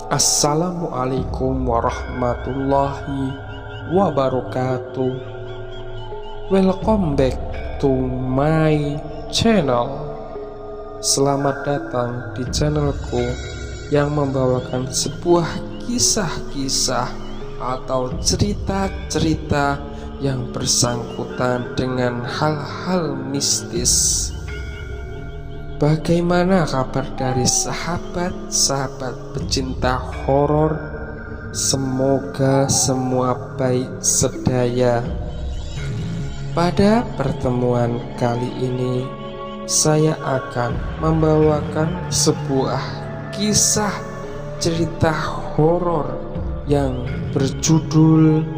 Assalamualaikum warahmatullahi wabarakatuh. Welcome back to my channel. Selamat datang di channelku yang membawakan sebuah kisah-kisah atau cerita-cerita yang bersangkutan dengan hal-hal mistis. Bagaimana kabar dari sahabat-sahabat pecinta horor? Semoga semua baik sedaya. Pada pertemuan kali ini, saya akan membawakan sebuah kisah cerita horor yang berjudul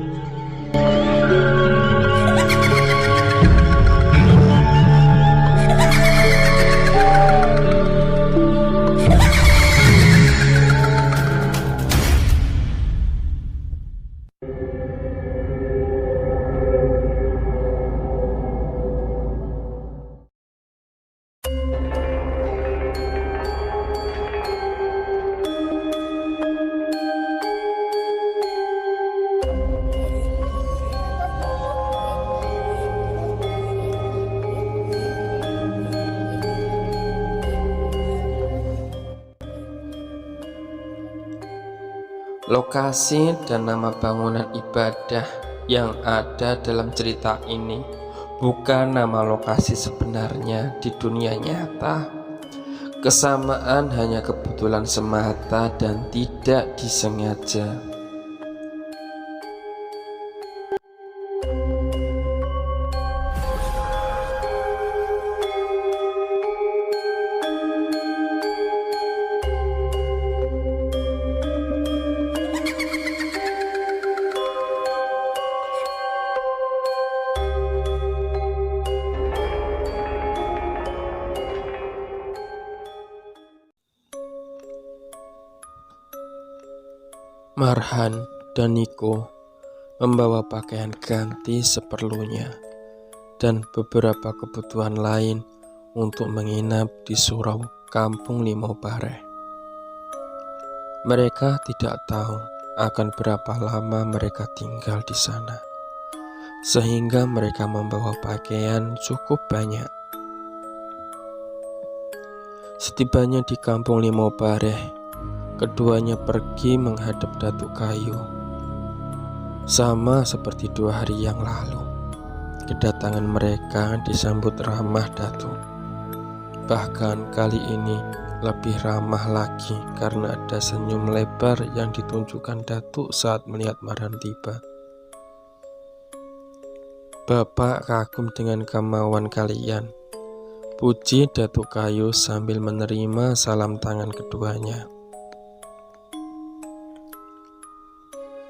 lokasi dan nama bangunan ibadah yang ada dalam cerita ini bukan nama lokasi sebenarnya di dunia nyata. Kesamaan hanya kebetulan semata dan tidak disengaja. Marhan dan Niko membawa pakaian ganti seperlunya dan beberapa kebutuhan lain untuk menginap di surau Kampung Limau Bareh. Mereka tidak tahu akan berapa lama mereka tinggal di sana, sehingga mereka membawa pakaian cukup banyak. Setibanya di Kampung Limau Bareh, keduanya pergi menghadap Datuk Kayu. Sama seperti 2 hari yang lalu, kedatangan mereka disambut ramah Datuk. Bahkan kali ini lebih ramah lagi karena ada senyum lebar yang ditunjukkan Datuk saat melihat Marhan tiba. "Bapak kagum dengan kemauan kalian," puji Datuk Kayu sambil menerima salam tangan keduanya.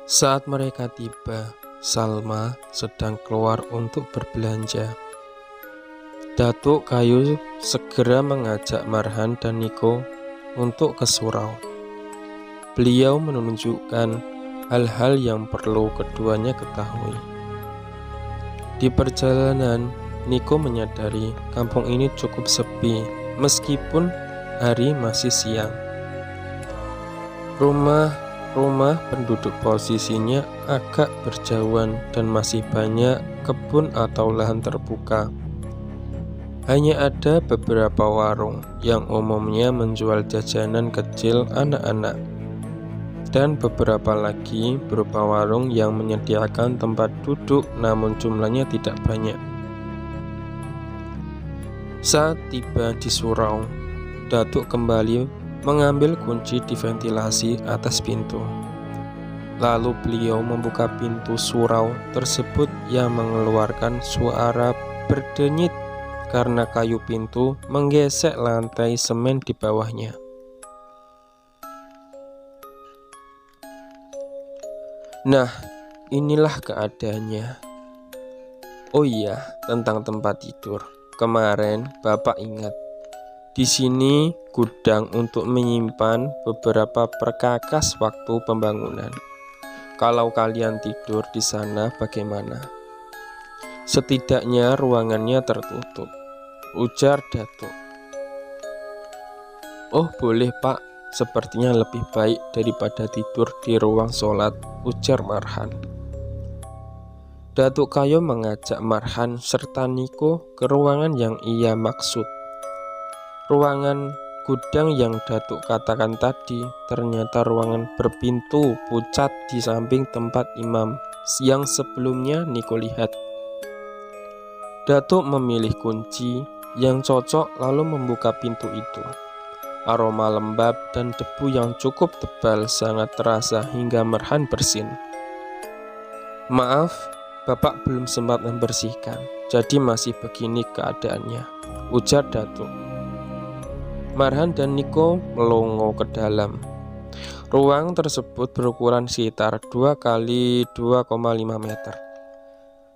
Saat mereka tiba, Salma sedang keluar untuk berbelanja. Datuk Kayu segera mengajak Marhan dan Niko untuk ke surau. Beliau menunjukkan hal-hal yang perlu keduanya ketahui. Di perjalanan, Niko menyadari kampung ini cukup sepi meskipun hari masih siang. Rumah penduduk posisinya agak berjauhan dan masih banyak kebun atau lahan terbuka. Hanya ada beberapa warung yang umumnya menjual jajanan kecil anak-anak, dan beberapa lagi berupa warung yang menyediakan tempat duduk namun jumlahnya tidak banyak. Saat tiba di surau, Datuk kembali mengambil kunci di ventilasi atas pintu. Lalu beliau membuka pintu surau tersebut yang mengeluarkan suara berdenyit karena kayu pintu menggesek lantai semen di bawahnya. Nah, inilah keadaannya. Oh iya, tentang tempat tidur. Kemarin Bapak ingat, di sini gudang untuk menyimpan beberapa perkakas waktu pembangunan. Kalau kalian tidur di sana bagaimana? Setidaknya ruangannya tertutup, ujar Datuk. "Oh boleh Pak, Sepertinya lebih baik daripada tidur di ruang sholat, ujar Marhan. Datuk Kayo mengajak Marhan serta Niko ke ruangan yang ia maksud. Ruangan gudang yang Datuk katakan tadi ternyata ruangan berpintu pucat di samping tempat imam yang sebelumnya Niko lihat. Datuk memilih kunci yang cocok lalu membuka pintu itu. Aroma lembab dan debu yang cukup tebal sangat terasa hingga Marhan bersin. Maaf, Bapak belum sempat membersihkan, jadi masih begini keadaannya, ujar Datuk. Marhan dan Niko melongo ke dalam. Ruang tersebut berukuran sekitar 2 kali 2,5 meter.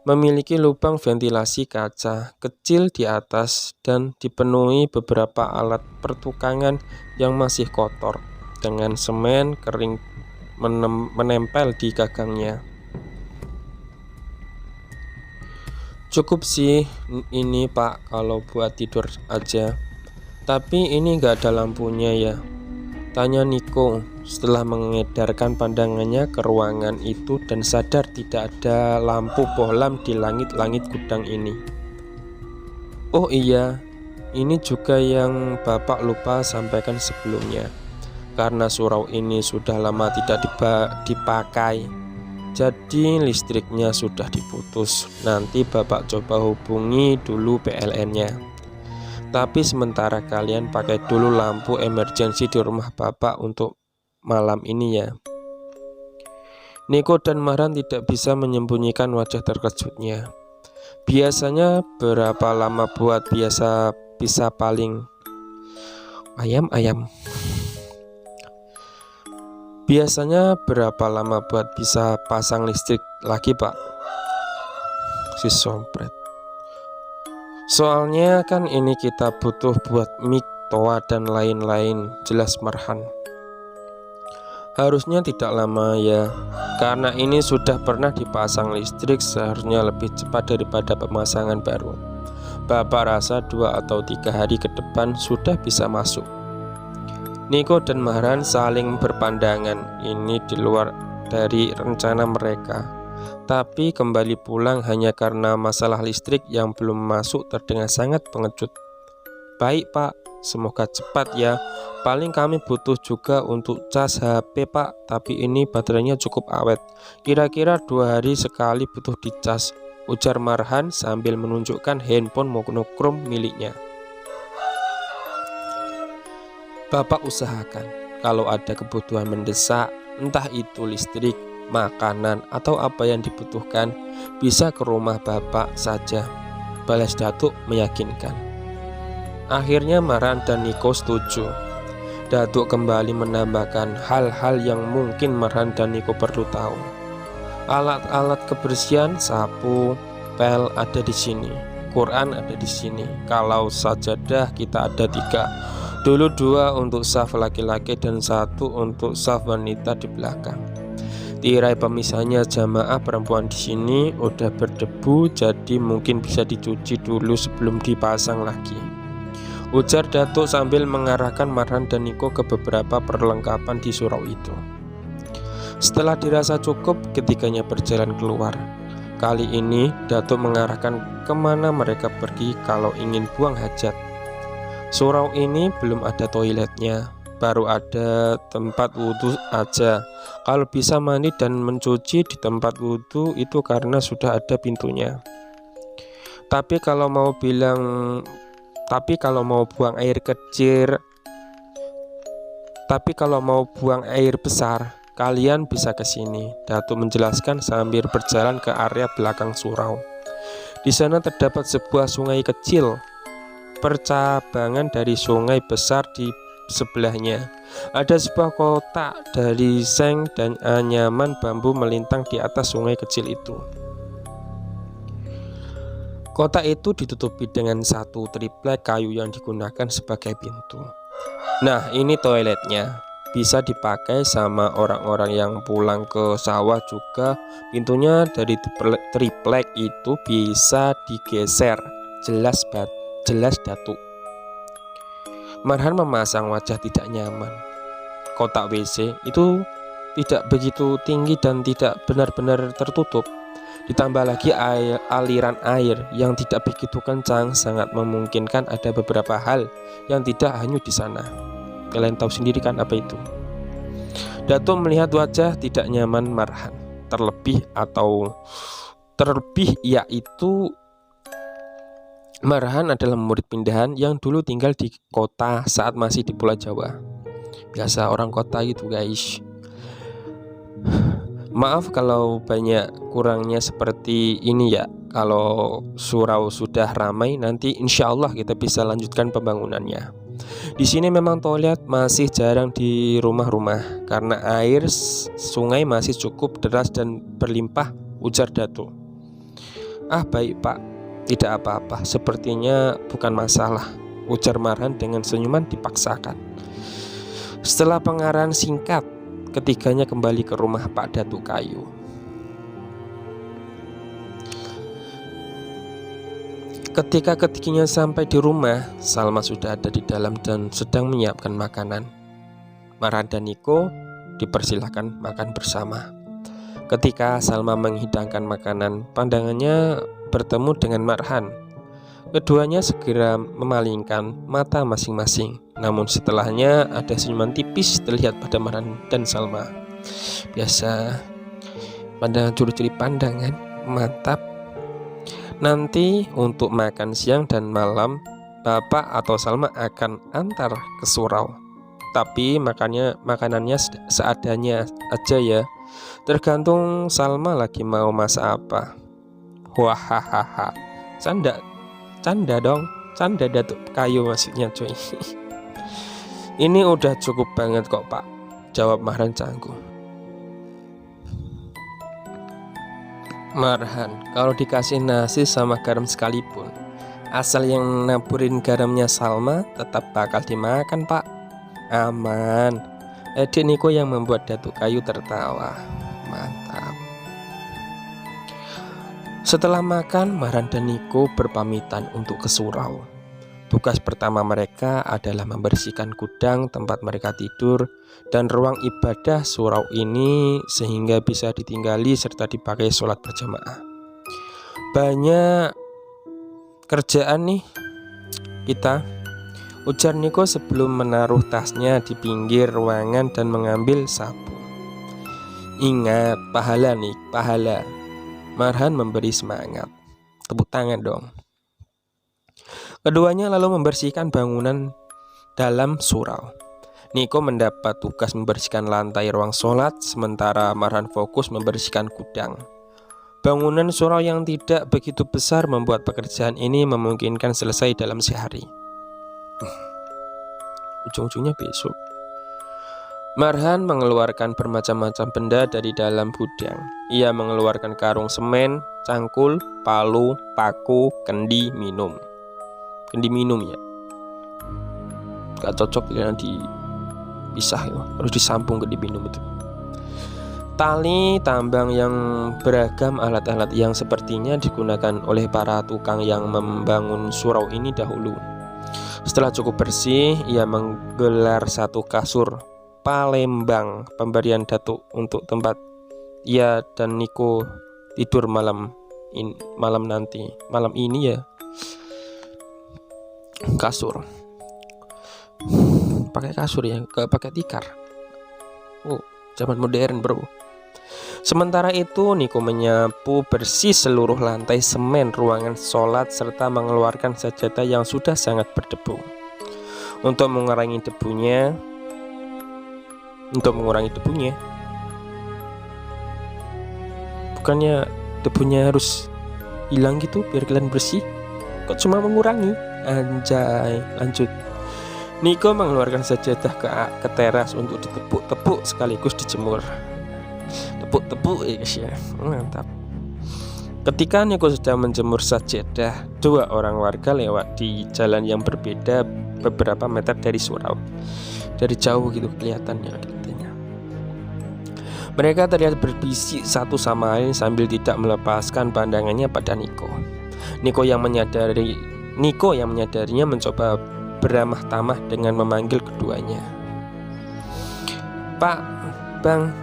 Memiliki lubang ventilasi kaca kecil di atas dan dipenuhi beberapa alat pertukangan yang masih kotor dengan semen kering menempel di gagangnya. Cukup sih ini Pak kalau buat tidur aja. Tapi ini gak ada lampunya ya? Tanya Niko setelah mengedarkan pandangannya ke ruangan itu dan sadar tidak ada lampu bohlam di langit-langit gudang ini. Oh iya, ini juga yang Bapak lupa sampaikan sebelumnya. Karena surau ini sudah lama tidak dipakai, jadi listriknya sudah diputus. Nanti Bapak coba hubungi dulu PLN-nya. Tapi sementara kalian pakai dulu lampu emergensi di rumah Bapak untuk malam ini ya. Niko dan Marhan tidak bisa menyembunyikan wajah terkejutnya. Biasanya berapa lama buat bisa paling ayam? Biasanya berapa lama buat bisa pasang listrik lagi Pak? Si sompret. Soalnya kan ini kita butuh buat mic, toa dan lain-lain, jelas Marhan. Harusnya tidak lama ya, karena ini sudah pernah dipasang listrik, seharusnya lebih cepat daripada pemasangan baru. Bapak rasa 2 atau 3 hari ke depan sudah bisa masuk. Niko dan Marhan saling berpandangan, ini di luar dari rencana mereka. Tapi kembali pulang hanya karena masalah listrik yang belum masuk terdengar sangat pengecut. Baik Pak, semoga cepat ya. Paling kami butuh juga untuk cas HP Pak, tapi ini baterainya cukup awet. Kira-kira 2 hari sekali butuh dicas, ujar Marhan sambil menunjukkan handphone monokrom miliknya. Bapak usahakan kalau ada kebutuhan mendesak, entah itu listrik, makanan atau apa yang dibutuhkan, bisa ke rumah Bapak saja, balas Datuk meyakinkan. Akhirnya Marhan dan Niko setuju. Datuk kembali menambahkan hal-hal yang mungkin Marhan dan Niko perlu tahu. Alat-alat kebersihan, sapu, pel ada di sini, Quran ada di sini. Kalau sajadah kita ada 3, dulu 2 untuk saf laki-laki dan 1 untuk saf wanita di belakang. Tirai pemisahnya jamaah perempuan di sini udah berdebu, jadi mungkin bisa dicuci dulu sebelum dipasang lagi, ujar Datuk sambil mengarahkan Marhan dan Niko ke beberapa perlengkapan di surau itu. Setelah dirasa cukup, ketiganya berjalan keluar. Kali ini Datuk mengarahkan kemana mereka pergi kalau ingin buang hajat. Surau ini belum ada toiletnya, baru ada tempat wudhu aja. Kalau bisa mandi dan mencuci di tempat wudhu itu karena sudah ada pintunya. Tapi kalau mau buang air besar, kalian bisa ke sini, Datuk menjelaskan sambil berjalan ke area belakang surau. Di sana terdapat sebuah sungai kecil, percabangan dari sungai besar di sebelahnya. Ada sebuah kotak dari seng dan anyaman bambu melintang di atas sungai kecil itu. Kotak itu ditutupi dengan 1 triplek kayu yang digunakan sebagai pintu. Nah, ini toiletnya. Bisa dipakai sama orang-orang yang pulang ke sawah juga. Pintunya dari triplek itu bisa digeser. Jelas Datuk. Marhan memasang wajah tidak nyaman. kotak WC itu tidak begitu tinggi dan tidak benar-benar tertutup. Ditambah lagi aliran air yang tidak begitu kencang, sangat memungkinkan ada beberapa hal yang tidak hanyut di sana. Kalian tahu sendiri kan apa itu. Datuk melihat wajah tidak nyaman Marhan. Terlebih yaitu Marhan adalah murid pindahan yang dulu tinggal di kota saat masih di Pulau Jawa. Biasa orang kota gitu guys. Maaf kalau banyak kurangnya seperti ini ya. Kalau surau sudah ramai, nanti insya Allah kita bisa lanjutkan pembangunannya. Di sini memang toilet masih jarang di rumah-rumah karena air sungai masih cukup deras dan berlimpah, ujar Datuk. Ah baik pak, tidak apa-apa, sepertinya bukan masalah, ujar Marhan dengan senyuman dipaksakan. Setelah pengarahan singkat, ketiganya kembali ke rumah Pak Datuk Kayu. Ketika ketiganya sampai di rumah, Salma sudah ada di dalam dan sedang menyiapkan makanan. Marhan dan Niko dipersilahkan makan bersama. Ketika Salma menghidangkan makanan, pandangannya bertemu dengan Marhan. Keduanya segera memalingkan mata masing-masing. Namun setelahnya ada senyuman tipis terlihat pada Marhan dan Salma. Biasa, pandangan curi-curi pandangan, mantap. Nanti untuk makan siang dan malam, Bapak atau Salma akan antar ke surau. Tapi makanannya seadanya aja ya. Tergantung Salma lagi mau masak apa. Wahahaha. Canda dong. Canda Datuk Kayu maksudnya cuy. Ini udah cukup banget kok pak, jawab Marhan canggung. Marhan, kalau dikasih nasi sama garam sekalipun, asal yang naburin garamnya Salma tetap bakal dimakan pak. Aman. Edik Niko yang membuat Datuk Kayu tertawa. Mantap. Setelah makan, Marhan dan Niko berpamitan untuk ke surau. Tugas pertama mereka adalah membersihkan gudang tempat mereka tidur dan ruang ibadah surau ini sehingga bisa ditinggali serta dipakai sholat berjamaah. Banyak kerjaan nih kita, ujar Niko sebelum menaruh tasnya di pinggir ruangan dan mengambil sapu. Ingat, pahala nih, pahala. Marhan memberi semangat. Tepuk tangan dong. Keduanya lalu membersihkan bangunan dalam surau. Niko mendapat tugas membersihkan lantai ruang sholat, sementara Marhan fokus membersihkan gudang. Bangunan surau yang tidak begitu besar membuat pekerjaan ini memungkinkan selesai dalam sehari. Ujung-ujungnya besok. Marhan mengeluarkan bermacam-macam benda dari dalam gudang. Ia mengeluarkan karung semen, cangkul, palu, paku, kendi minum. Kendi minum ya, gak cocok ya dipisah ya, harus disambung kendi minum itu. Tali tambang yang beragam, alat-alat yang sepertinya digunakan oleh para tukang yang membangun surau ini dahulu. Setelah cukup bersih, ia menggelar satu kasur Palembang pemberian Datuk untuk tempat ia dan Niko tidur malam ini ya. Kasur, pakai kasur ya, gak pakai tikar. Oh, zaman modern bro. Sementara itu Niko menyapu bersih seluruh lantai semen ruangan sholat serta mengeluarkan sajadah yang sudah sangat berdebu. Untuk mengurangi debunya, bukannya debunya harus hilang gitu biar kalian bersih, kok cuma mengurangi. Anjay, lanjut. Niko mengeluarkan sajadah ke teras untuk ditepuk-tepuk sekaligus dijemur. Tepuk-tepuk ya guys ya, mantap. Ketika Niko sedang menjemur sajadah, dua orang warga lewat di jalan yang berbeda beberapa meter dari surau. Dari jauh gitu kelihatannya. Mereka terlihat berbisik satu sama lain sambil tidak melepaskan pandangannya pada Niko. Niko yang menyadarinya mencoba beramah tamah dengan memanggil keduanya. "Pak, Bang,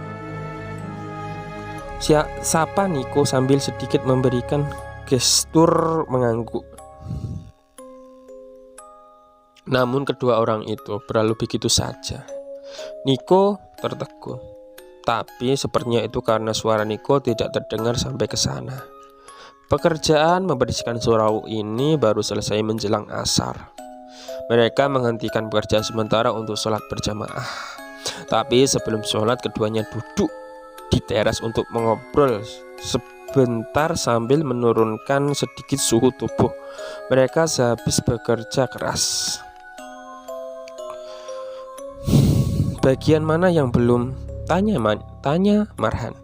sapa Niko?" sambil sedikit memberikan gestur mengangguk. Namun kedua orang itu berlalu begitu saja. Niko tertegun, tapi sepertinya itu karena suara Niko tidak terdengar sampai ke sana. Pekerjaan membersihkan surau ini baru selesai menjelang asar. Mereka menghentikan pekerjaan sementara untuk sholat berjamaah. Tapi sebelum sholat, keduanya duduk di teras untuk mengobrol sebentar sambil menurunkan sedikit suhu tubuh mereka sehabis bekerja keras. "Bagian mana yang belum?" tanya Marhan.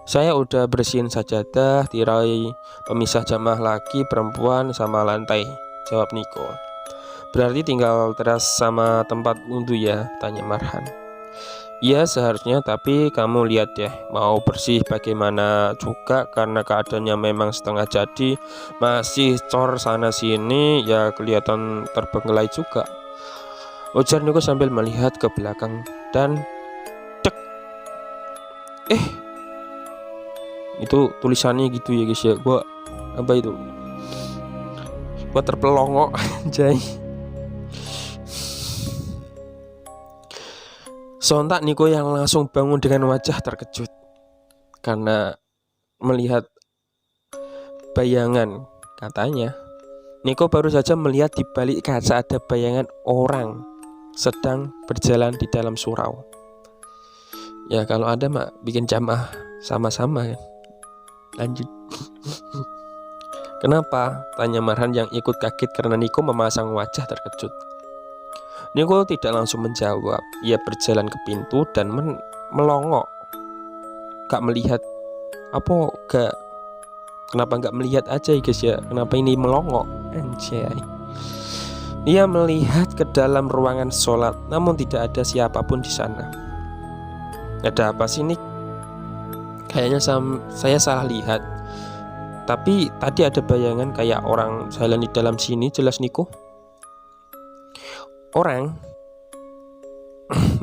"Saya udah bersihin sajadah, tirai pemisah jamaah laki perempuan sama lantai," jawab Niko. "Berarti tinggal teras sama tempat wudhu ya?" tanya Marhan. "Iya seharusnya, tapi kamu lihat deh, mau bersih bagaimana juga karena keadaannya memang setengah jadi, masih cor sana sini ya kelihatan terbengkelai juga," ujar Niko sambil melihat ke belakang dan cek. Itu tulisannya gitu ya guys ya. Gua apa itu? Gua terpelongo anjay. Sontak Niko yang langsung bangun dengan wajah terkejut karena melihat bayangan. Katanya Niko baru saja melihat di balik kaca ada bayangan orang sedang berjalan di dalam surau. Ya kalau ada mak bikin jamaah sama-sama kan. Lanjut. "Kenapa?" tanya Marhan yang ikut kaget karena Niko memasang wajah terkejut. Niko tidak langsung menjawab. Ia berjalan ke pintu dan melongok. Gak melihat. Kenapa gak melihat aja ya guys ya? Kenapa ini melongok? Anjay. Ia melihat ke dalam ruangan sholat, namun tidak ada siapapun di sana. "Ada apa sih, Nik? Kayaknya saya salah lihat. Tapi tadi ada bayangan kayak orang jalan di dalam sini," jelas Niko. "Orang?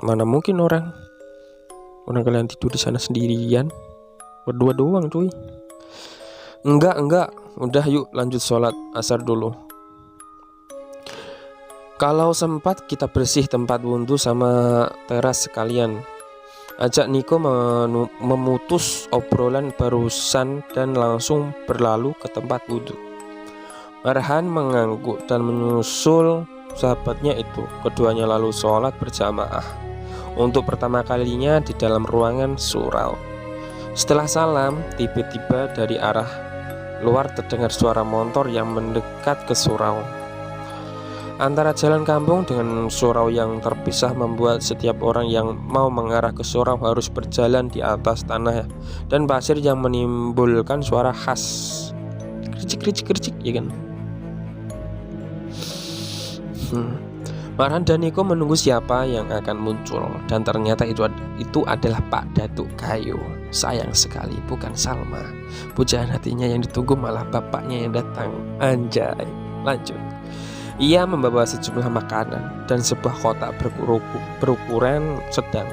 Mana mungkin orang? Orang kalian tidur di sana sendirian, berdua doang cuy." Enggak. Udah yuk lanjut sholat asar dulu. Kalau sempat kita bersih tempat wudhu sama teras sekalian," ajak Niko memutus obrolan barusan dan langsung berlalu ke tempat wudhu. Marhan mengangguk dan menyusul sahabatnya itu. Keduanya lalu sholat berjamaah untuk pertama kalinya di dalam ruangan surau. Setelah salam, tiba-tiba dari arah luar terdengar suara motor yang mendekat ke surau. Antara jalan kampung dengan surau yang terpisah membuat setiap orang yang mau mengarah ke surau harus berjalan di atas tanah dan pasir yang menimbulkan suara khas kericik ya kan. Marhan dan Niko menunggu siapa yang akan muncul, dan ternyata itu adalah Pak Datuk Kayu. Sayang sekali bukan Salma. Pujaan hatinya yang ditunggu malah bapaknya yang datang. Anjay. Lanjut. Ia membawa sejumlah makanan dan sebuah kotak berukuran sedang.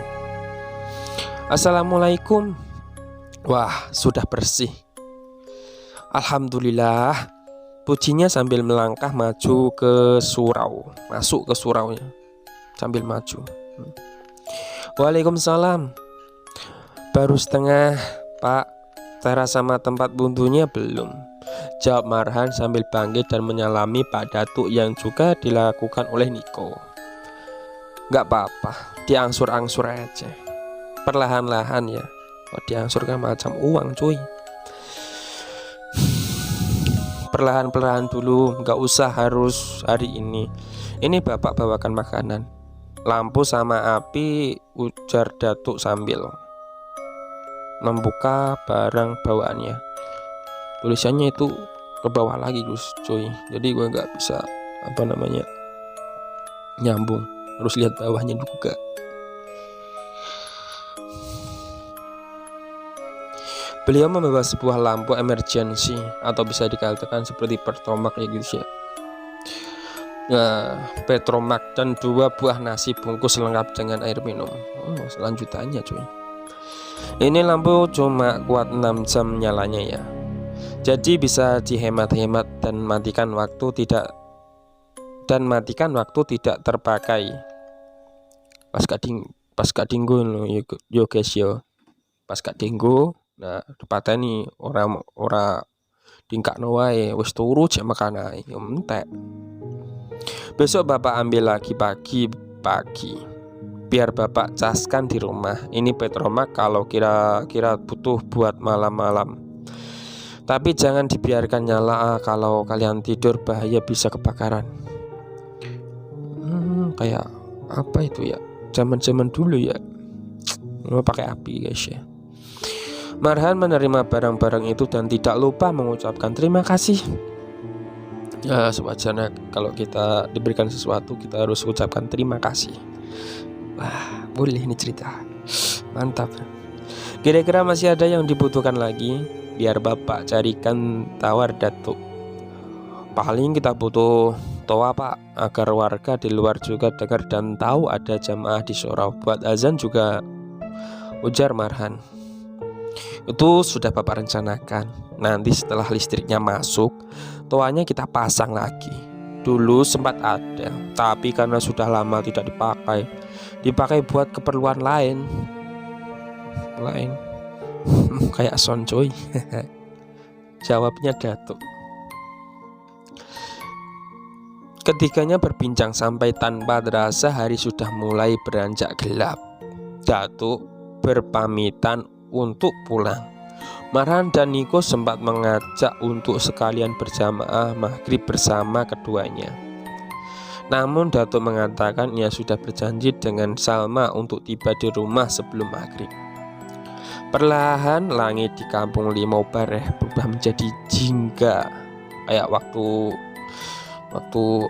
"Assalamualaikum." "Wah, sudah bersih. Alhamdulillah," pujinya sambil melangkah maju ke surau. Masuk ke suraunya sambil maju. "Waalaikumsalam." "Baru setengah, Pak. Teras sama tempat wudhunya belum," jawab Marhan sambil bangkit dan menyalami Pak Datuk yang juga dilakukan oleh Niko. "Gak apa-apa, diangsur-angsur aja. Perlahan-lahan ya." Diangsurkan macam uang cuy. "Perlahan-perlahan dulu, gak usah harus hari ini. Ini bapak bawakan makanan. Lampu sama api," ujar Datuk sambil membuka barang bawaannya. Tulisannya itu ke bawah lagi Gus cuy. Jadi gue gak bisa nyambung. Harus lihat bawahnya juga. Beliau membawa sebuah lampu emergency atau bisa dikatakan seperti pertomak ya gitu ya. Petromak dan 2 buah nasi bungkus lengkap dengan air minum. Selanjutannya cuy. Ini lampu cuma kuat 6 jam nyalanya ya. Jadi bisa dihemat-hemat dan matikan waktu tidak terpakai. Pas kadinggo yo guys yo. Pas kadinggo, nah dipateni ora tingkakno wae, wis turu jek makan ae, yo entek. Besok bapak ambil lagi pagi, biar bapak caskan di rumah. Ini Petromak kalau kira-kira butuh buat malam-malam. Tapi jangan dibiarkan nyala, kalau kalian tidur bahaya bisa kebakaran. Kayak apa itu ya? Zaman-zaman dulu ya. Pakai api guys ya. Marhan menerima barang-barang itu dan tidak lupa mengucapkan terima kasih. Ya sewajarnya kalau kita diberikan sesuatu kita harus ucapkan terima kasih. Wah boleh ini cerita. Mantap. Kira-kira masih ada yang dibutuhkan lagi? Biar bapak carikan tawar datuk. Paling kita butuh toa pak, agar warga di luar juga dengar dan tahu ada jamaah di surau. Buat azan juga, ujar Marhan. Itu sudah bapak rencanakan. Nanti setelah listriknya masuk, toanya kita pasang lagi. Dulu sempat ada, tapi karena sudah lama tidak dipakai buat keperluan lain. Kayak son coy. Jawabnya datuk. Ketiganya berbincang sampai tanpa terasa hari sudah mulai beranjak gelap. Datuk berpamitan untuk pulang. Marhan dan Niko sempat mengajak untuk sekalian berjamaah maghrib bersama keduanya. Namun Datuk mengatakan ia sudah berjanji dengan Salma untuk tiba di rumah sebelum maghrib. Perlahan langit di kampung Limau Bareh berubah menjadi jingga. Kayak waktu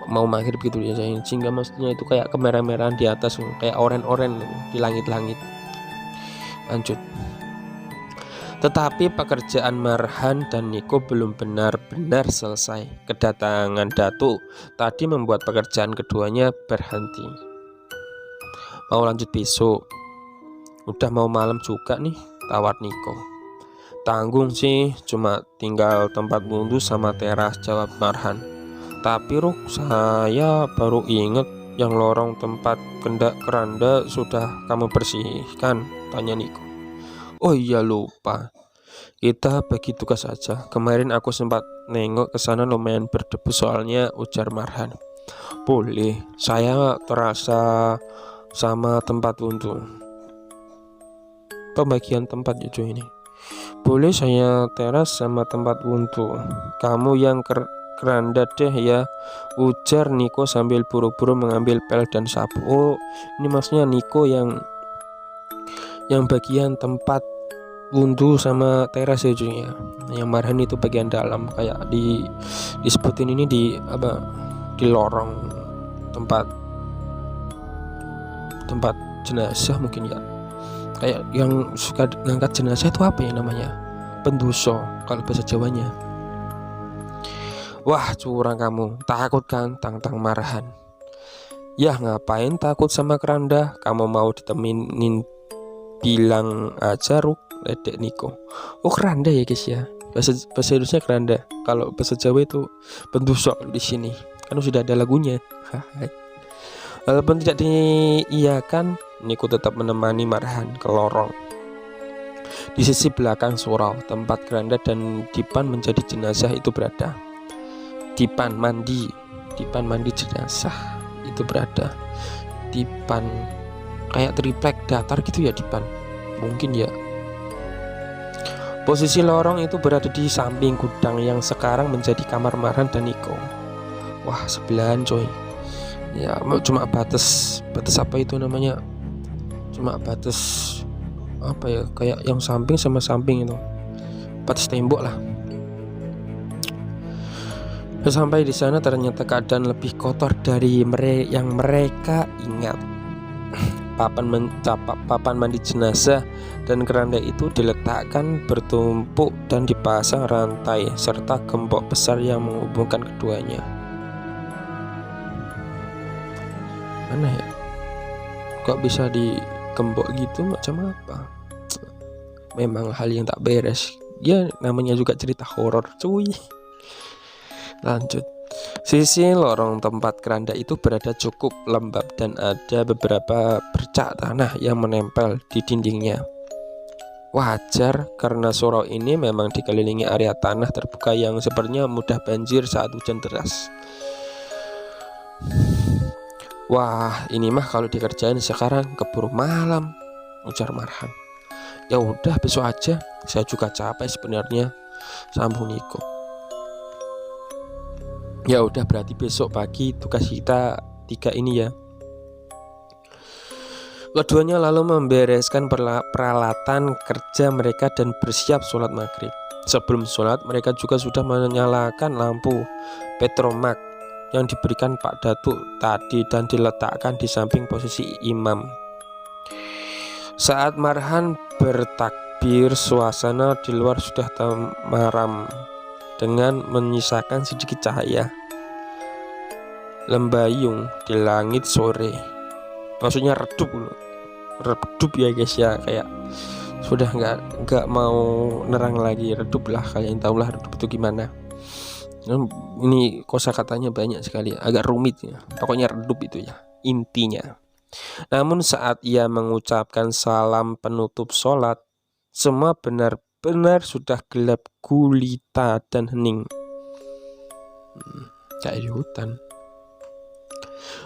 mau maghrib gitu ya. Jingga maksudnya itu kayak kemerah-merahan di atas, kayak oren-oren di langit-langit. Lanjut. Tetapi pekerjaan Marhan dan Niko belum benar-benar selesai. Kedatangan Datuk tadi membuat pekerjaan keduanya berhenti. Mau lanjut besok. Udah mau malam juga nih, tawar Niko. Tanggung sih, cuma tinggal tempat wudhu sama teras, jawab Marhan. Tapi Ruk, saya baru inget yang lorong tempat keranda sudah kamu bersihkan, tanya Niko. Oh iya lupa, kita bagi tugas saja. Kemarin aku sempat nengok ke sana lumayan berdebu soalnya, ujar Marhan. Boleh, saya terasa sama tempat wudhu. Pembagian tempat ya cuy ini. Boleh saya teras sama tempat wudhu. Kamu yang keranda deh ya, ujar Niko sambil buru-buru mengambil pel dan sapu. Oh, ini maksudnya Niko yang bagian tempat wudhu sama teras ya cuy ya. Yang Marhan itu bagian dalam, kayak disebutin ini di lorong tempat jenazah mungkin ya. Kayak yang suka ngangkat jenazah itu apa ya namanya? Penduso kalau bahasa Jawanya. Wah curang kamu, takut kan? Tantang Marhan. Yah ngapain takut sama keranda? Kamu mau ditemenin bilang aja Ruk, ledek Niko. Oh keranda ya guys ya, bahasa Indonesia keranda. Kalau bahasa Jawa itu penduso di sini. Kan sudah ada lagunya. Walaupun tidak diiyakan, Niko tetap menemani Marhan ke lorong. Di sisi belakang surau, tempat keranda dan dipan menjadi jenazah itu berada. Dipan mandi jenazah itu berada. Dipan kayak triplek datar gitu ya dipan. Mungkin ya. Posisi lorong itu berada di samping gudang yang sekarang menjadi kamar Marhan dan Niko. Wah sebelahan coy. Ya cuma batas apa itu namanya? Cuma batas apa ya, kayak yang samping sama samping itu, batas tembok lah. Sampai di sana ternyata keadaan lebih kotor dari yang mereka ingat. Papan mandi jenazah dan keranda itu diletakkan bertumpuk dan dipasang rantai serta gembok besar yang menghubungkan keduanya. gimana ya, kok bisa digembok gitu, macam apa? Memang hal yang tak beres. Ya namanya juga cerita horor cuy. Lanjut. Sisi lorong tempat keranda itu berada cukup lembab dan ada beberapa bercak tanah yang menempel di dindingnya. Wajar karena surau ini memang dikelilingi area tanah terbuka yang sepertinya mudah banjir saat hujan deras. Wah, ini mah kalau dikerjain sekarang keburu malam, ujar Marhan. Ya udah besok aja, saya juga capek sebenarnya, sambung Niko. Ya udah berarti besok pagi tugas kita 3 ini ya. Keduanya lalu membereskan peralatan kerja mereka dan bersiap sholat maghrib. Sebelum sholat mereka juga sudah menyalakan lampu petromak yang diberikan Pak Datuk tadi dan diletakkan di samping posisi imam. Saat Marhan bertakbir, suasana di luar sudah temaram dengan menyisakan sedikit cahaya lembayung di langit sore. Maksudnya redup ya guys ya, kayak sudah nggak mau nerang lagi, redup lah, kalian tahulah redup itu gimana. Ini kosakatanya banyak sekali, agak rumit ya. Pokoknya redup itu ya intinya. Namun saat ia mengucapkan salam penutup sholat, semua benar-benar sudah gelap gulita dan hening, kayak di hutan.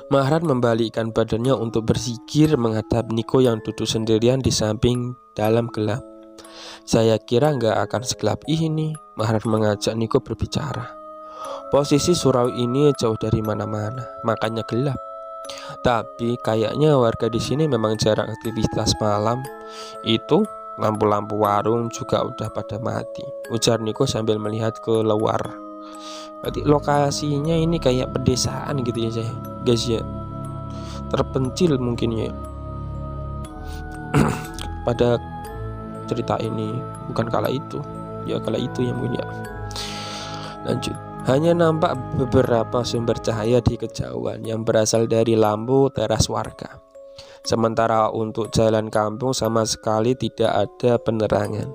Marhan membalikkan badannya untuk berzikir menghadap Niko yang duduk sendirian di samping dalam gelap. Saya kira nggak akan segelap ini. Marhan mengajak Niko berbicara. Posisi surau ini jauh dari mana-mana, makanya gelap. Tapi kayaknya warga di sini memang jarang aktivitas malam. Itu lampu-lampu warung juga udah pada mati, ujar Niko sambil melihat ke luar. Berarti lokasinya ini kayak pedesaan gitu ya guys ya, terpencil mungkin ya. Pada cerita ini bukan kala itu ya mungkin ya. Lanjut. Hanya nampak beberapa sumber cahaya di kejauhan yang berasal dari lampu teras warga. Sementara untuk jalan kampung sama sekali tidak ada penerangan.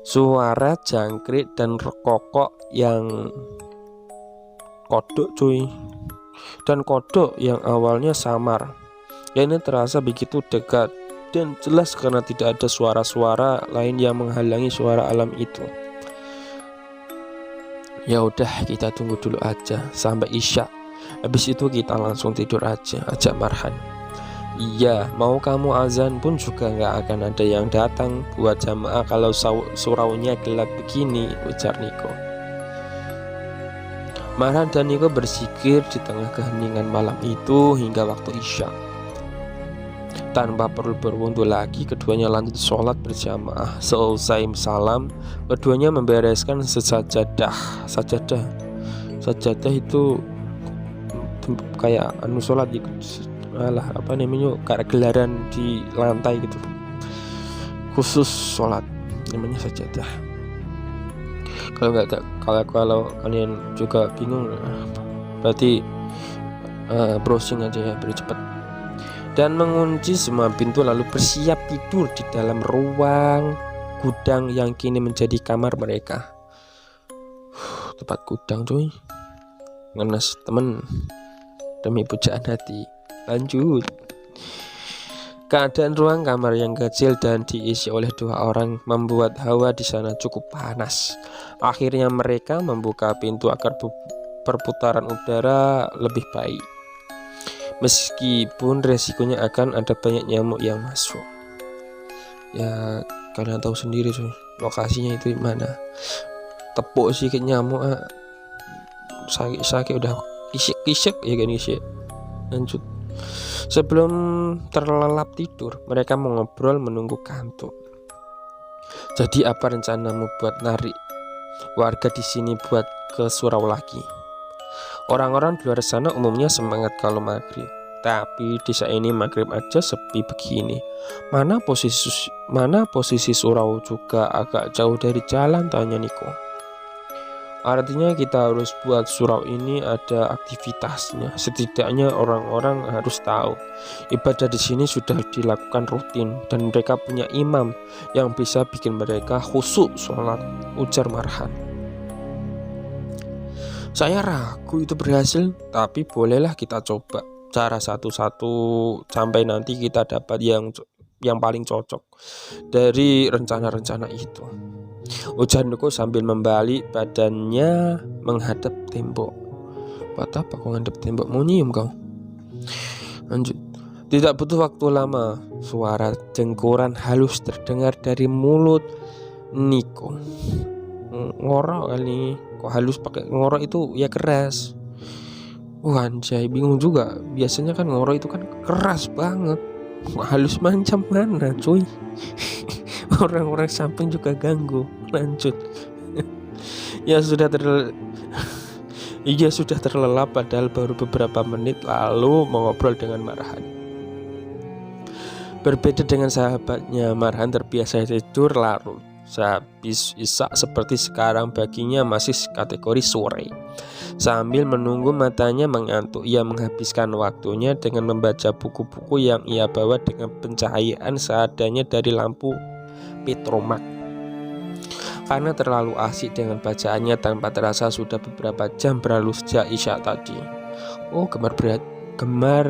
Suara jangkrik dan kokok yang kodok cuy, dan kodok yang awalnya samar, ya ini terasa begitu dekat dan jelas karena tidak ada suara-suara lain yang menghalangi suara alam itu. Ya udah kita tunggu dulu aja sampai isya, habis itu kita langsung tidur aja, ajak Marhan. Iya, mau kamu azan pun juga nggak akan ada yang datang buat jamaah kalau suraunya gelap begini, ujar Niko. Marhan dan Niko berzikir di tengah keheningan malam itu hingga waktu isya. Tanpa perlu berwudu lagi, keduanya lanjut sholat berjamaah. Selesai salam, keduanya membereskan sajadah itu kayak sholat gitu. Apa namanya, kayak gelaran di lantai gitu, khusus sholat, namanya sajadah. Kalau kalian juga bingung, berarti browsing aja ya biar cepat. Dan mengunci semua pintu lalu bersiap tidur di dalam ruang gudang yang kini menjadi kamar mereka. Tempat gudang cuy, ngenes temen demi pujaan hati. Lanjut. Keadaan ruang kamar yang kecil dan diisi oleh 2 orang membuat hawa di sana cukup panas. Akhirnya mereka membuka pintu agar perputaran udara lebih baik, meskipun resikonya akan ada banyak nyamuk yang masuk. Ya kalian tahu sendiri tuh lokasinya itu mana. Tepuk sedikit nyamuk, sakit udah kisik ya kan kisik. Lanjut. Sebelum terlelap tidur, mereka mengobrol menunggu kantuk. Jadi apa rencanamu buat narik warga di sini buat ke surau lagi? Orang-orang di luar sana umumnya semangat kalau maghrib, tapi desa ini maghrib aja sepi begini. Mana posisi surau juga agak jauh dari jalan, tanya Niko. Artinya kita harus buat surau ini ada aktivitasnya. Setidaknya orang-orang harus tahu ibadah di sini sudah dilakukan rutin dan mereka punya imam yang bisa bikin mereka khusyuk sholat, ujar Marhan. Saya ragu itu berhasil, tapi bolehlah kita coba cara satu-satu sampai nanti kita dapat yang paling cocok dari rencana-rencana itu. Ujar Nuko sambil membalik badannya menghadap tembok. Buat apa kau ngadep tembok? Mau nyium kau? Lanjut. Tidak butuh waktu lama, suara jengkuran halus terdengar dari mulut Niko. Ngorok kali. Kok halus pakai ngorok itu ya keras. Anjay, bingung juga. Biasanya kan ngorok itu kan keras banget. Halus macam mana cuy? Orang-orang samping juga ganggu. Lanjut. Ia sudah terlelap padahal baru beberapa menit lalu mengobrol dengan Marhan. Berbeda dengan sahabatnya, Marhan terbiasa tidur larut. Sehabis Isya seperti sekarang baginya masih kategori sore. Sambil menunggu matanya mengantuk, ia menghabiskan waktunya dengan membaca buku-buku yang ia bawa dengan pencahayaan seadanya dari lampu petromak. Karena terlalu asik dengan bacaannya, tanpa terasa sudah beberapa jam berlalu sejak Isya tadi. Gemar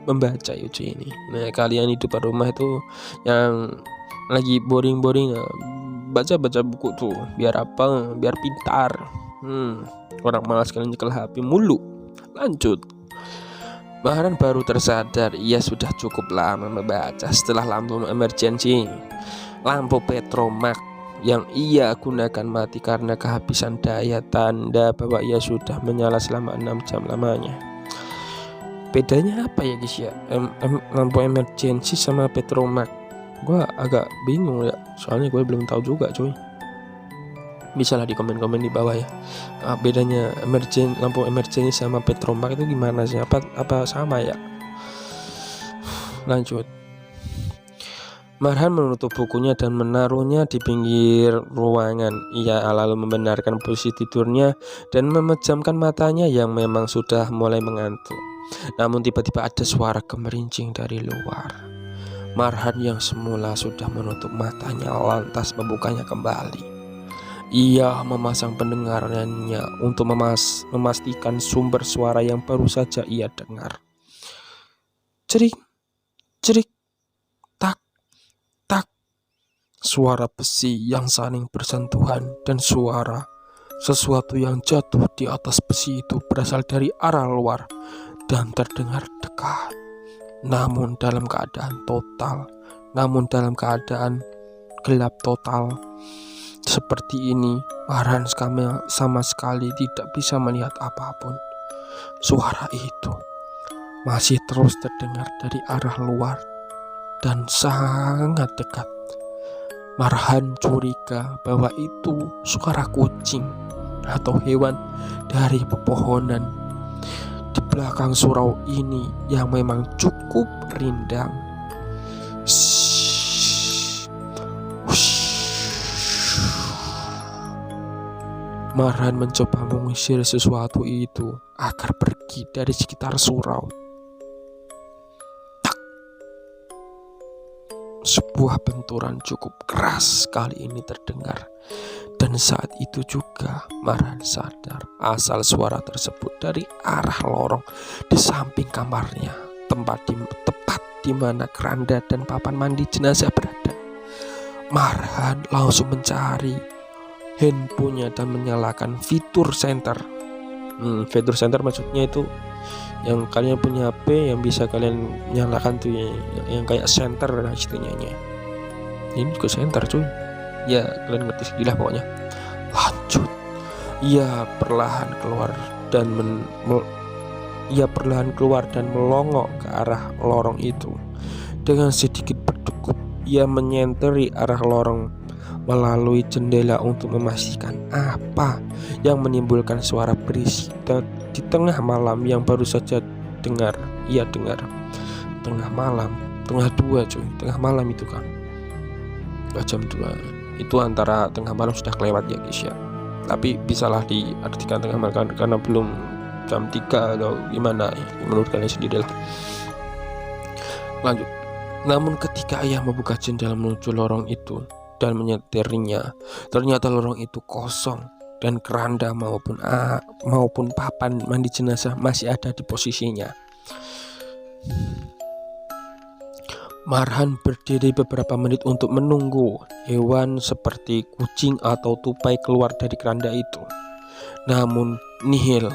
membaca Yuji ini. Nah, kalian hidup di rumah itu yang lagi boring-boring, baca-baca buku tuh biar apa? Biar pintar. Orang malas kalian nyekel HP mulu. Lanjut. Marhan baru tersadar ia sudah cukup lama membaca setelah lampu emergency, lampu petromak yang ia gunakan mati karena kehabisan daya, tanda bahwa ia sudah menyala selama 6 jam lamanya. Bedanya apa ya guys ya? Lampu emergency sama petromak. Gue agak bingung ya, soalnya gue belum tahu juga cuy. Bisa lah di komen-komen di bawah ya. Bedanya lampu emergency sama petromak itu gimana sih? Apa sama ya? Lanjut. Marhan menutup bukunya dan menaruhnya di pinggir ruangan. Ia lalu membenarkan posisi tidurnya dan memejamkan matanya yang memang sudah mulai mengantuk. Namun tiba-tiba ada suara gemerincing dari luar. Marhan yang semula sudah menutup matanya lantas membukanya kembali. Ia memasang pendengarannya untuk memastikan sumber suara yang baru saja ia dengar. Cerik, cerik, tak, tak. Suara besi yang saling bersentuhan dan suara sesuatu yang jatuh di atas besi itu berasal dari arah luar dan terdengar dekat. Namun dalam keadaan gelap total seperti ini, Marhan sama sekali tidak bisa melihat apapun. Suara itu masih terus terdengar dari arah luar dan sangat dekat. Marhan curiga bahwa itu suara kucing atau hewan dari pepohonan di belakang surau ini yang memang cukup rindang. Marhan mencoba mengusir sesuatu itu agar pergi dari sekitar surau. Tak. Sebuah benturan cukup keras kali ini terdengar. Dan saat itu juga Marhan sadar asal suara tersebut dari arah lorong di samping kamarnya, tepat di mana keranda dan papan mandi jenazah berada. Marhan langsung mencari handphonenya dan menyalakan fitur center. Fitur center maksudnya itu yang kalian punya HP yang bisa kalian nyalakan tuh yang kayak center lah istilahnya. Ini juga center cuy. Ya kalian ngerti segilah pokoknya. Lanjut. Ia perlahan keluar dan melongok ke arah lorong itu. Dengan sedikit berdegup ia menyenteri arah lorong melalui jendela untuk memastikan apa yang menimbulkan suara berisik di tengah malam yang baru saja ia dengar. Tengah malam, tengah malam itu kan jam 2. Itu antara tengah malam sudah kelewat ya guys ya. Tapi bisalah diartikan tengah malam karena belum jam 3 atau gimana ya, menurut kalian sendirilah. Lanjut. Namun ketika ayah membuka jendela menuju lorong itu dan menyetirnya, ternyata lorong itu kosong dan keranda maupun papan mandi jenazah masih ada di posisinya. Marhan berdiri beberapa menit untuk menunggu hewan seperti kucing atau tupai keluar dari keranda itu. Namun nihil,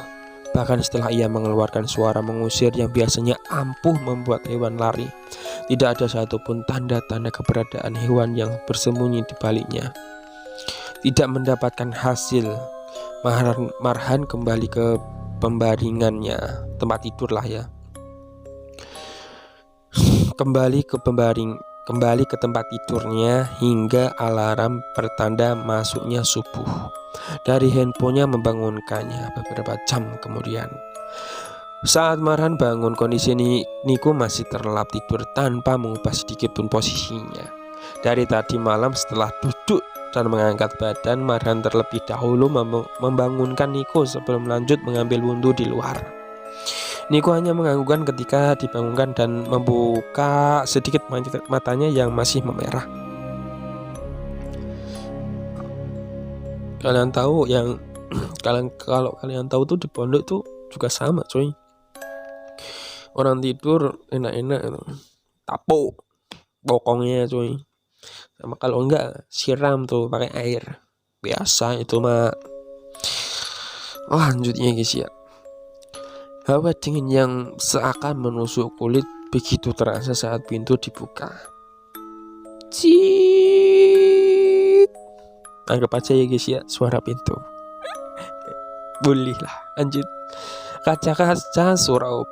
bahkan setelah ia mengeluarkan suara mengusir yang biasanya ampuh membuat hewan lari, tidak ada satupun tanda-tanda keberadaan hewan yang bersembunyi di baliknya. Tidak mendapatkan hasil, Marhan kembali ke pembaringannya, tempat tidur lah ya. Kembali ke tempat tidurnya hingga alarm pertanda masuknya subuh dari handphonenya membangunkannya beberapa jam kemudian. Saat Marhan bangun, kondisi Niko masih terlelap tidur tanpa mengubah sedikit pun posisinya. Dari tadi malam setelah duduk dan mengangkat badan, Marhan terlebih dahulu membangunkan Niko sebelum lanjut mengambil wudhu di luar. Niko hanya menganggukkan ketika dibangunkan dan membuka sedikit matanya yang masih memerah. Kalian tahu yang kalau kalian tahu tuh di pondok tuh juga sama coy. Orang tidur enak-enak itu tapuk bokongnya coy. Sama kalau enggak siram tuh pakai air. Biasa itu mah. Lanjutnya guys ya. Hawa dingin yang seakan menusuk kulit begitu terasa saat pintu dibuka. Cit. Anggap aja ya guys ya suara pintu. Boleh lah. Lanjut. Kaca-kaca surau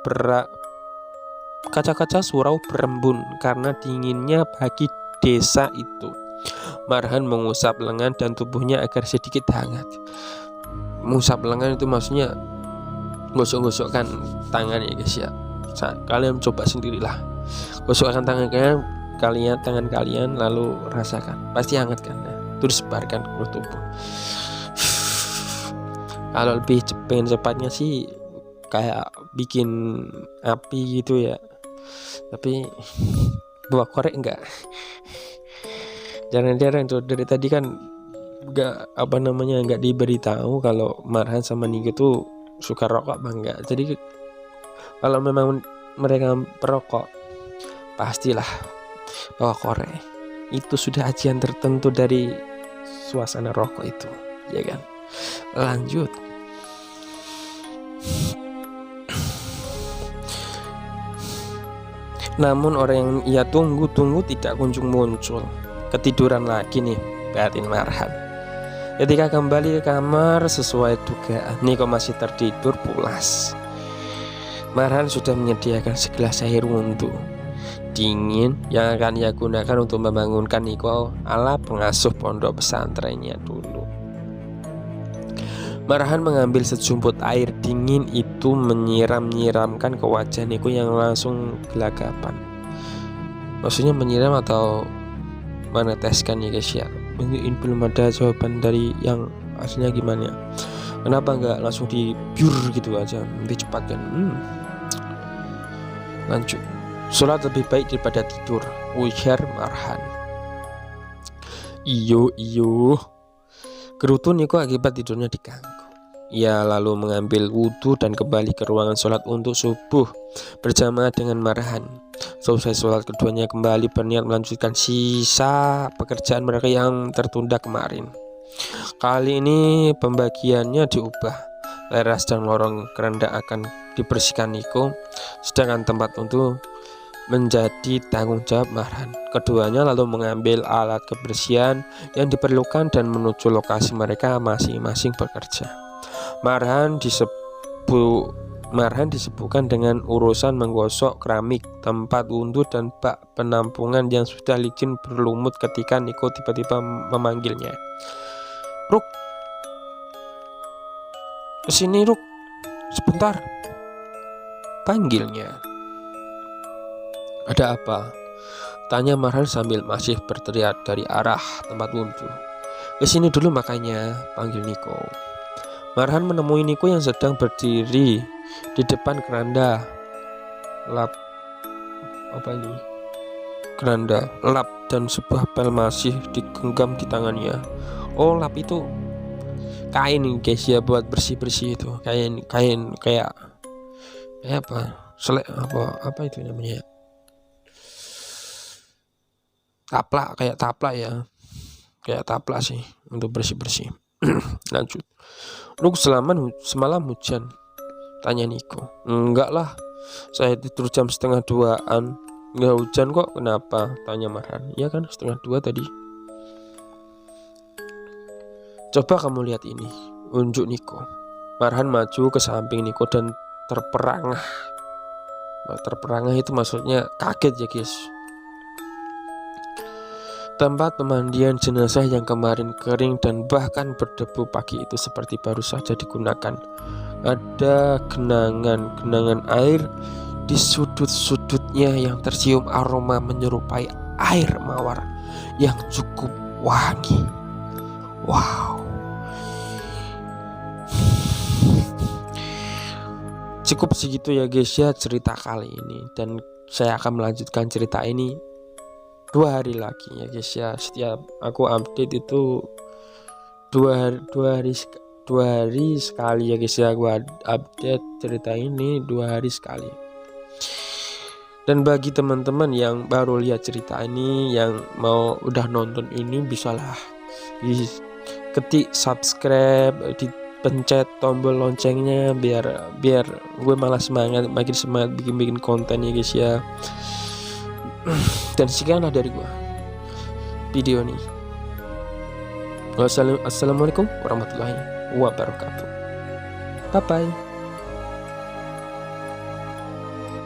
berembun karena dinginnya pagi desa itu. Marhan mengusap lengan dan tubuhnya agar sedikit hangat. Mengusap lengan itu maksudnya gosok-gosokkan tangan ya guys ya. Kalian coba sendirilah. Gosokkan tangan kalian lalu rasakan. Pasti hangat kan. Terus sebarkan ke tubuh. Kalau lebih cepatnya sih kayak bikin api gitu ya. Tapi buah korek enggak. Jarang-jarang tuh dari tadi kan enggak diberitahu kalau Marhan sama Niko tuh suka rokok apa enggak. Jadi kalau memang mereka perokok pastilah bawa korek. Itu sudah ajian tertentu dari suasana rokok itu, ya kan? Lanjut. Namun orang yang ia tunggu-tunggu tidak kunjung muncul. Ketiduran lagi nih batin Marhan. Ketika kembali ke kamar sesuai dugaan, Niko masih tertidur pulas. Marhan sudah menyediakan segelas air wudhu dingin yang akan ia gunakan untuk membangunkan Niko ala pengasuh pondok pesantrennya dulu. Marhan mengambil sejumput air dingin itu menyiramkan ke wajah Niko yang langsung gelagapan. Maksudnya menyiram atau meneteskan ya guys ya. Mungkin belum ada jawaban dari yang aslinya gimana. Kenapa nggak langsung dibiur gitu aja, lebih cepat kan? Lanjut. Sholat lebih baik daripada tidur, ujar Marhan. Iyo. Gerutu Niko akibat tidurnya diganggu. Ia lalu mengambil wudhu dan kembali ke ruangan sholat untuk subuh berjamaah dengan Marhan. Selesai sholat, keduanya kembali berniat melanjutkan sisa pekerjaan mereka yang tertunda kemarin. Kali ini pembagiannya diubah. Teras dan lorong keranda akan dibersihkan Niko, sedangkan tempat untuk menjadi tanggung jawab Marhan. Keduanya lalu mengambil alat kebersihan yang diperlukan dan menuju lokasi mereka masing-masing bekerja. Marhan disibukkan dengan urusan menggosok keramik, tempat wudhu dan bak penampungan yang sudah licin berlumut ketika Niko tiba-tiba memanggilnya. Ruk, kesini Ruk, sebentar, panggilnya. Ada apa? Tanya Marhan sambil masih berteriak dari arah tempat wudhu. Kesini dulu makanya, panggil Niko. Marhan menemui Niko yang sedang berdiri di depan keranda lap. Apa ini? Keranda lap dan sebuah pel masih digenggam di tangannya. Oh, lap itu kain nih guys ya, buat bersih-bersih itu. Kain kayak apa? Apa itu namanya? Taplak, kayak taplak ya. Kayak taplak sih untuk bersih-bersih. Lanjut. Lu semalam hujan? Tanya Niko. Enggak lah, saya tidur jam 1:30-an. Enggak hujan kok, kenapa? Tanya Marhan. Iya kan, 1:30 tadi. Coba kamu lihat ini, unjuk Niko. Marhan maju ke samping Niko dan terperangah. Terperangah itu maksudnya kaget ya guys. Tempat pemandian jenazah yang kemarin kering dan bahkan berdebu pagi itu seperti baru saja digunakan. Ada genangan air di sudut-sudutnya yang tercium aroma menyerupai air mawar yang cukup wangi. Wow. Cukup segitu ya guys ya cerita kali ini, dan saya akan melanjutkan cerita ini 2 hari lagi ya guys ya. Setiap aku update itu 2 hari sekali ya guys ya. Aku update cerita ini 2 hari sekali. Dan bagi teman-teman yang baru lihat cerita ini, yang mau udah nonton ini, bisalah diketik subscribe, dipencet tombol loncengnya biar gue makin semangat bikin konten ya guys ya. Dan sekianlah dari gua video ini. Wassalamualaikum warahmatullahi wabarakatuh. Bye bye.